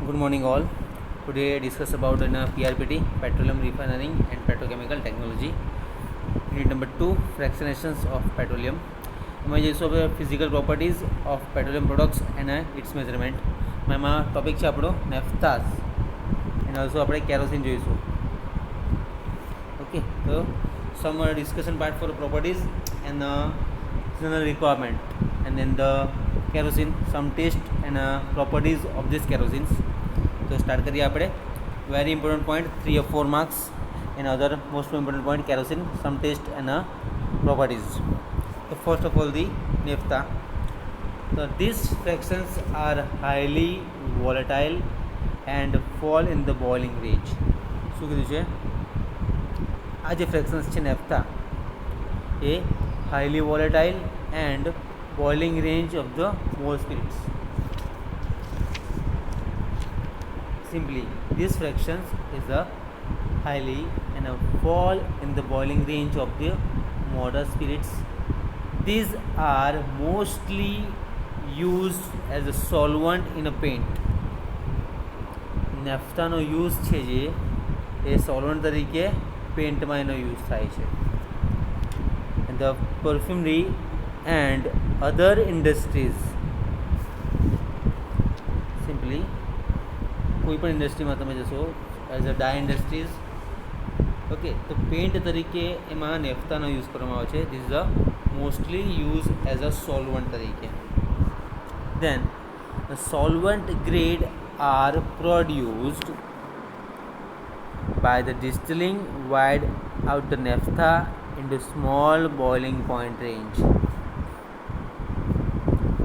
Good morning all. Today I discuss about PRPT, petroleum refining and petrochemical technology. Unit number 2, fractionations of petroleum. એમાં જોઈશું આપણે physical properties of petroleum products and its measurement. એમાં topic છે આપણો naphthas and also આપણે kerosene જોઈશું. Okay, તો some discussion part for properties and general requirement and then the kerosene, some taste and properties of this kerosene. तो start करिए આપણે. Very important point 3 or 4 marks and other most important point kerosene, some test and properties. तो first of all the naphtha. तो these fractions are highly volatile and fall in the boiling range. શું કીધું છે? આ જે ફ્રેક્શન્સ છે નેફ્થા એ highly volatile and boiling range of the mole spirits. Simply, these fractions is a highly and a fall in the boiling range of the motor spirits. These are mostly used as a solvent in a paint. નેફ્થાનો use છે જે એ solvent તરીકે પેઇન્ટમાં એનો use થાય છે. The perfumery and other industries, simply કોઈ પણ ઇન્ડસ્ટ્રીમાં તમે જશો as a dye industries, okay, તો પેઇન્ટ તરીકે એમાં નેફ્થાનો યુઝ કરવામાં આવે છે. This is a mostly use as a solvent તરીકે. Then the solvent grade are produced by the distilling wide out the naphtha into small boiling point range.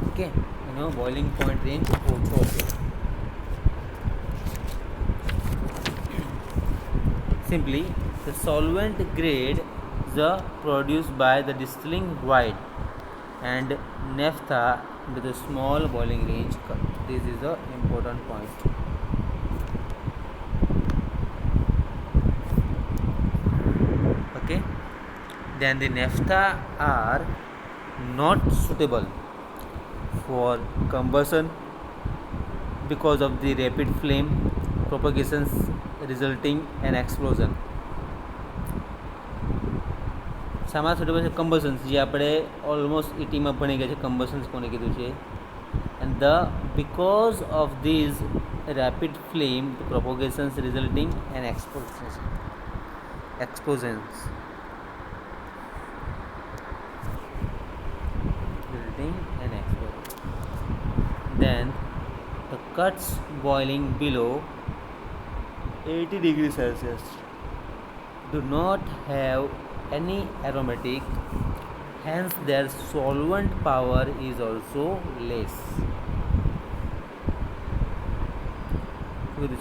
Okay, you know boiling point range ઓછો છે. Simply, the solvent grade is produced by the distilling wide and naphtha into the small boiling range. This is the important point. Okay. Then the naphtha are not suitable for combustion because of the rapid flame propagations resulting in explosion. શામાં suitable છે? Combustions, જે આપણે almost ઇટીમાં ભણી ગયા છે. કમ્બશન્સ કોને કીધું છે? And the because of these rapid flame propagations resulting and explosions. And explosion. Then the cuts boiling below 80 degrees Celsius do not have any aromatic, hence their solvent power is also less.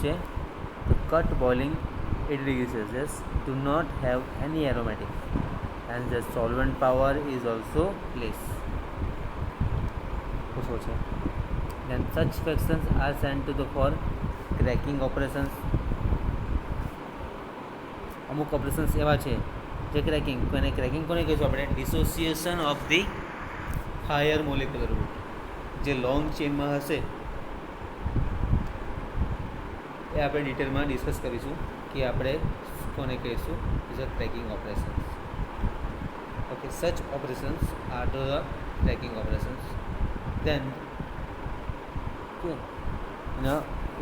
The cut boiling 80 degrees Celsius do not have any aromatic, hence their solvent power is also less. Then such fractions are sent to the for cracking operations. અમુક operations એવા છે જે cracking કોને કહીશું આપણે? Dissociation of the higher molecular weight. જે long ચેનમાં હશે એ આપણે ડિટેલમાં ડિસ્કસ કરીશું કે આપણે કોને કહીશું is a cracking operations. Okay, such operations are the cracking operations. Then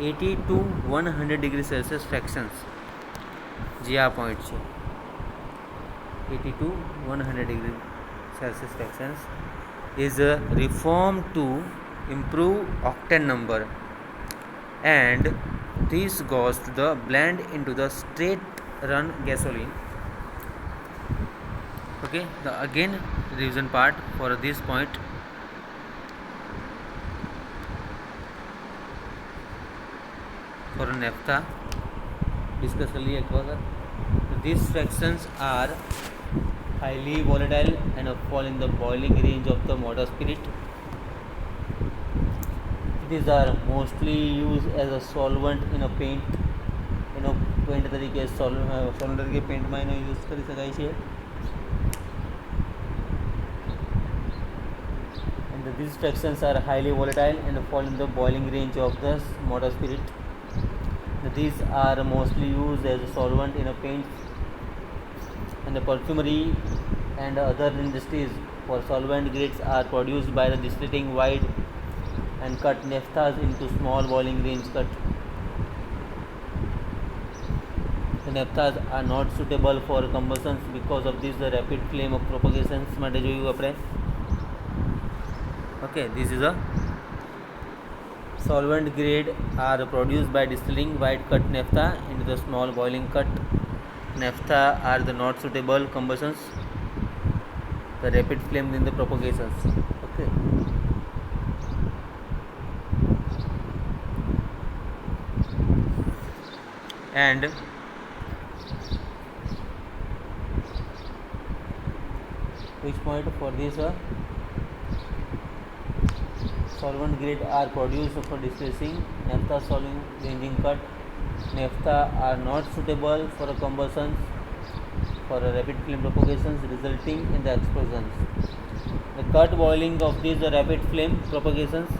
80 to 100 degree Celsius fractions, જે આ પોઈન્ટ છે 80 to 100 degree Celsius fractions is reformed to improve octane number, and this goes to the blend into the straight run gasoline. Okay, the again revision part for this point. For naphtha discuss कर लिए एक बार. These fractions are highly volatile and fall in the boiling range of the motor spirit. These are mostly used as a solvent in a paint. એનો paint તરીકે solvent તરીકે પેઇન્ટમાં એનો use કરી શકાય છે. And these fractions are highly volatile and fall in the boiling range of the motor spirit. These are mostly used as a solvent in a paints and the perfumery and other industries. For solvent grades are produced by the distillating wide and cut naphthas into small boiling range cut. The naphthas are not suitable for combustion because of this the rapid flame of propagations માટે જોયું આપણે. Okay, this is a solvent grade are produced by distilling wide cut naphtha into the small boiling cut naphtha are the not suitable combustions the rapid flame in the propagations. Okay, and which point for this solvent grade are produced for distressing naphtha solving ranging cut naphtha are not suitable for combustion for rapid flame propagations resulting in the explosions. The cut boiling of these rapid flame propagations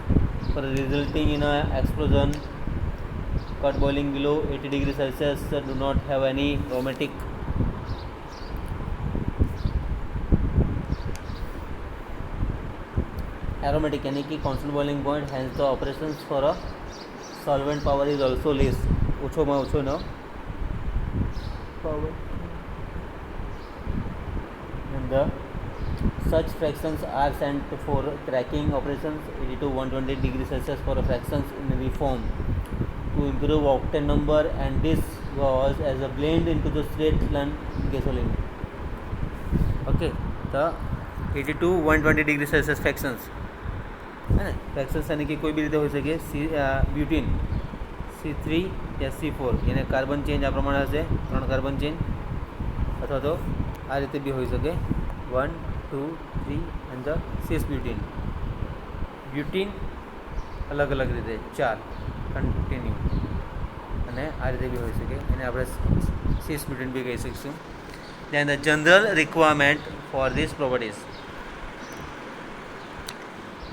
for resulting in an explosion. Cut boiling below 80 degrees Celsius do not have any aromatic यानी कि constant boiling point, hence the operations for a solvent power is also less. ओछो में ओछो न power. And the such fractions are sent for cracking operations 80 to 120 degrees Celsius for fractions in reform to improve octane number, and this was as a blend into the straight line gasoline. Okay, the 80 to 120 degrees Celsius fractions फ्रेक्शन्स यानी कि कोई भी रीते हो सके butene C3 या C4 એને carbon change આ પ્રમાણે હશે 3 કાર્બન ચેન્જ અથવા તો આ રીતે બી હોઈ શકે 1 2 3 એન્ડ ધ 6 ब्यूटीन ब्यूटीन अलग अलग रीते 4 કન્ટિન્યુ અને આ રીતે બી હોઈ શકે એને આપણે 6 ब्यूटीन બી કહી શકીશું. Then the general requirement for this properties.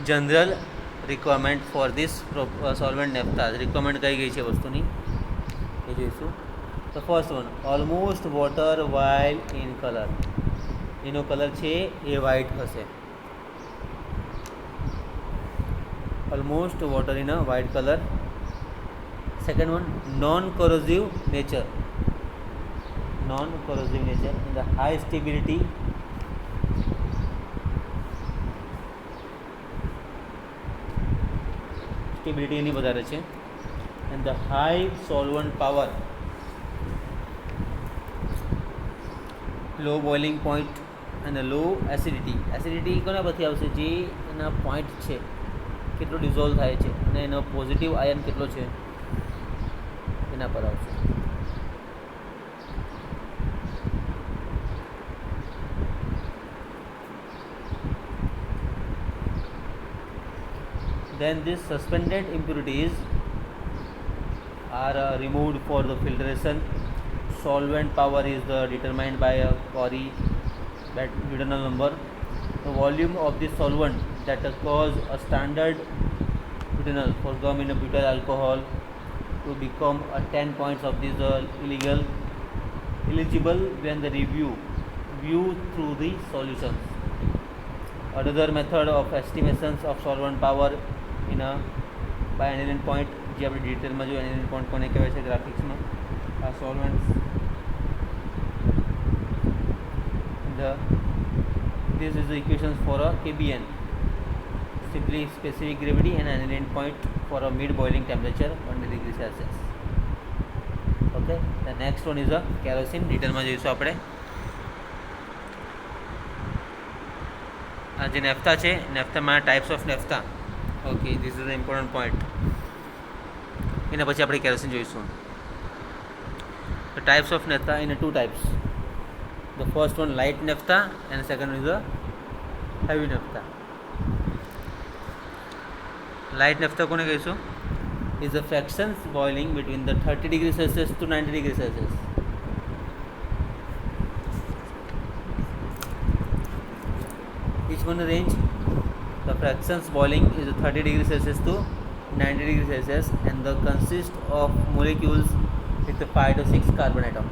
General requirement for this solvent naphtha requirement कई गई है वस्तुनी ये જોઈશું. The first one almost water while in colour. એનો કલર છે એ વ્હાઇટ હશે. Almost water in a white colour. Second one non corrosive nature. Non corrosive nature in the high stability. Stability એની વધારે છે. And the high solvent power, low boiling point અને લો acidity. Acidity કોના પરથી આવશે? જે એના પોઈન્ટ છે કેટલો ડિઝોલ્વ થાય છે અને એનો પોઝિટિવ આયન કેટલો છે એના પર આવશે. Then these suspended impurities are removed for the filtration. Solvent power is determined by a Corey-Butanol number. The volume of the solvent that cause a standard butanol for gum in a butyl alcohol to become 10 points of this eligible when the view through the solutions. Another method of estimations of solvent power in a by aniline point, જે આપણે ડિટેલમાં જો aniline point કોને કહેવાય છે ગ્રાફિક્સમાં, આ સોલ્વન્ટ્સ this is the equations for a KBN, simply specific gravity and aniline point for a mid boiling temperature 1 degree Celsius. Okay, the next one is a kerosene. ડિટેલમાં જોઈશું આપણે. આ જે નેફ્થા છે, નેફ્થામાં types of naphtha. Okay, this is the important point. એના પછી આપણે કેરોસીન જોઈશું. The types of naphtha in two types. The first one light naphtha and second is the heavy naphtha. Light naphtha કોને કહીશું? Is the fractions boiling between the 30 degree Celsius to 90 degree Celsius. Each one range, the fractions boiling is 30 degree Celsius to 90 degrees Celsius and the consist of molecules with 5 to 6 carbon atom.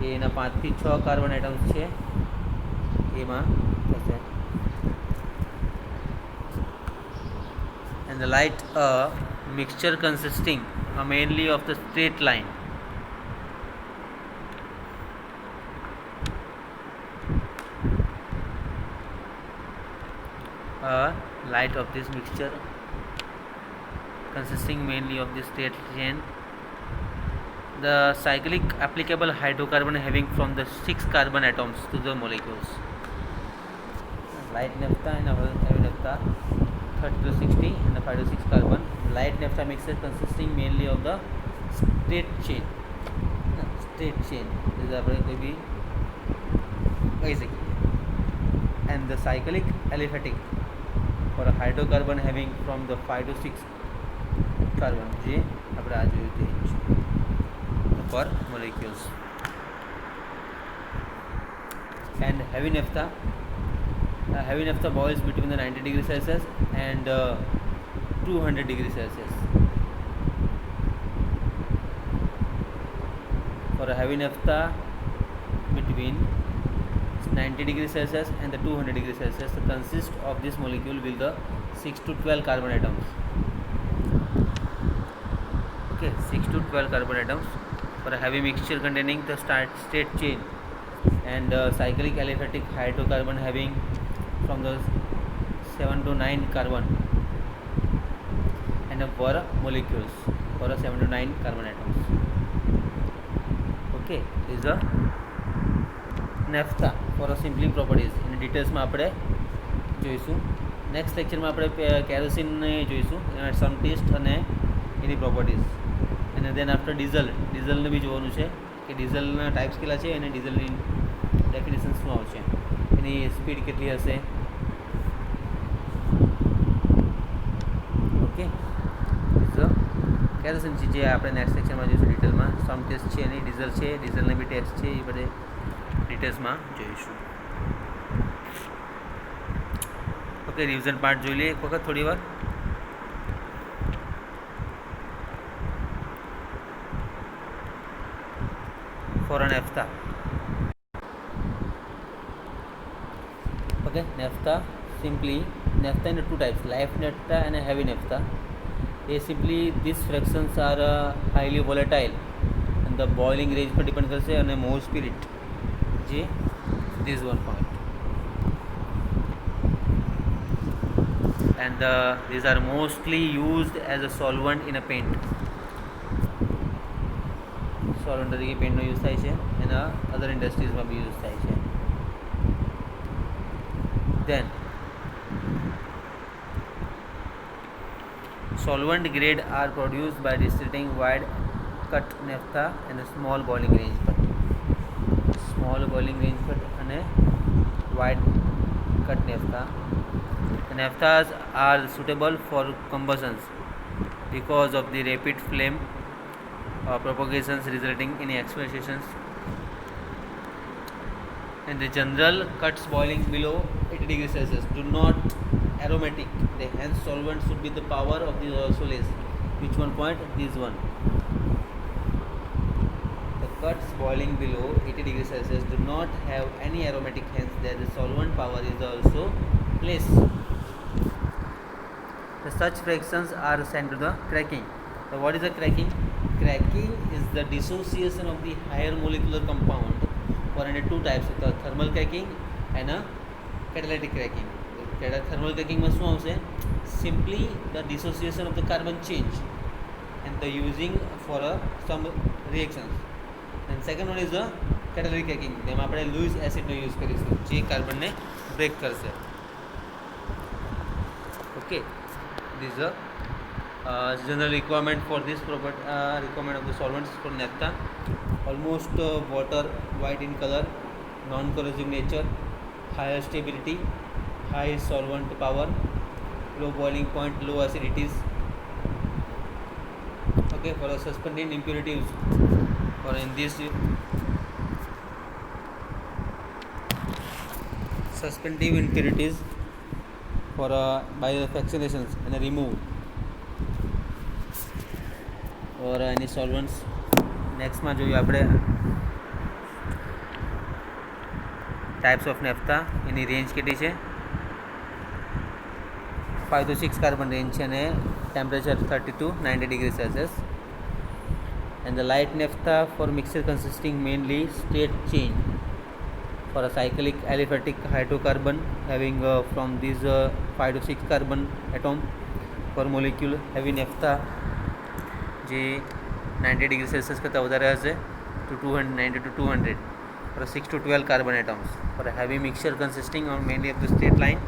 એના 5 થી 6 carbon atoms છે એમાં થશે. And the light a mixture consisting mainly of the straight line. A light of this mixture consisting mainly of the straight chain. The cyclic applicable hydrocarbon having from the 6 carbon atoms to the molecules. Light naphtha and heavy naphtha 30 to 60 and 5 to 6 carbon. Light naphtha mixture consisting mainly of the straight chain. Straight chain is આપણે કોઈ બી કહી શકીએ. And the cyclic aliphatic for a hydrocarbon having from the 5 to 6 carbon જે આપણે આ જોયું તે for molecules. And heavy naphtha boils between the 90 degrees Celsius and 200 degrees Celsius. For a heavy naphtha between 90 degrees Celsius and the 200 degrees Celsius, the consist of this molecule will the 6 to 12 carbon atoms. Okay, 6 to 12 carbon atoms. For a heavy mixture containing the straight chain and cyclic aliphatic hydrocarbon having from the 7 to 9 carbon and for molecules for a 7 to 9 carbon atoms. Okay, is a naphtha for a simply properties. In details માં આપણે જોઈશું. Next લેક્ચરમાં આપણે કેરોસીનને જોઈશું, એના સમ test અને એની properties. અને then after ડીઝલને બી જોવાનું છે કે ડીઝલના ટાઈપ્સ કેટલા છે અને ડીઝલની ડેફિનેશન શું આવશે, એની સ્પીડ કેટલી હશે. ઓકે, કેરોસીન છે જે આપણે નેક્સ્ટ લેક્ચરમાં જોઈશું ડિટેલમાં. સમ ટેસ્ટ છે એની ડીઝલ છે, ડીઝલને બી ટેક્સ છે, એ બધે ડિટેલ્સમાં જોઈશું. ઓકે, રિવિઝન પાર્ટ જોઈ લઈએ એક વખત થોડી વાર. For a naphtha. Okay, naphtha simply naphtha in two types, light naphtha and a heavy naphtha. Simply these fractions are highly volatile and the boiling range पर depend करते हैं और more spirit. जी, this one point. And these are mostly used as a solvent in a paint. Solvent તરીકે પેન્ટનો use થાય છે, એના અધર ઇન્ડસ્ટ્રીઝમાં બી use થાય છે. દેન solvent grade are produced by distillating wide cut naphtha and a small boiling range cut. Small boiling range cut and a wide cut naphtha. The naphthas are suitable for combustions because of the rapid flame propagations resulting in expansions. And the general cuts boiling below 80 degrees Celsius do not aromatic. The hence solvent should be the power of the also less. Which one point? This one. The cuts boiling below 80 degrees Celsius do not have any aromatic, hence their solvent power is also less. The such fractions are sent to the cracking. So what is the cracking? Cracking is the dissociation of the higher molecular compound for two types, the thermal cracking and a catalytic cracking. Thermal cracking માં શું આવશે? Simply the dissociation of the carbon change and the using for some reactions. And second one is the catalytic cracking. જેમાં આપણે લुईस એસિડનો use કરીશું જે કાર્બનને break કરશે. Okay, this is a general requirement for this property, requirement of the solvents for naphtha. Almost water, white in color, non-corrosive nature, higher stability, high solvent power, low boiling point, low acidities. Okay, for a suspended impurities, for in this suspended impurities for by the fractionations and remove ઓર એની સોલ્વન્ટ્સ નેક્સ્ટમાં જોઈએ આપણે types of નેફ્થા, any range કેટલી છે 5 to 6 carbon range છે અને temperature 30 to 90 degree Celsius. And the light naphtha for mixture consisting mainly state change for a cyclic aliphatic hydrocarbon having from these 5 to 6 carbon atom per molecule. heavy naphtha જે 90 degree Celsius કરતાં વધારે હશે to 290 to 200 for a 6 to 12 carbon atoms for a heavy mixture consisting of mainly of the straight line.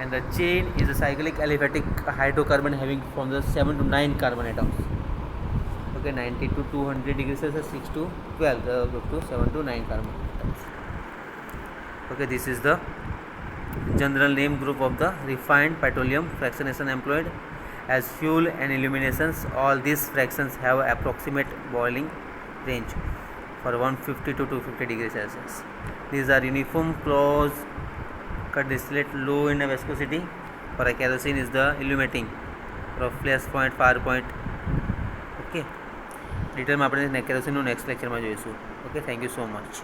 And the chain is a cyclic aliphatic hydrocarbon having from the 7 to 9 carbon atoms. Okay, 90 to 200 degrees Celsius, 6 to 12, up to 7 to 9 carbon atoms. Okay, this is the general name group of the refined petroleum fractionation employed as fuel and illuminations. All these fractions have approximate boiling range for 150 to 250 degrees Celsius. These are uniform close cut distillate low in viscosity. For a kerosene is the illuminating for a flash point, fire point. Okay, ડિટેલમાં આપણે કેરોસીનનું next લેક્ચરમાં જોઈશું. Okay, thank you so much.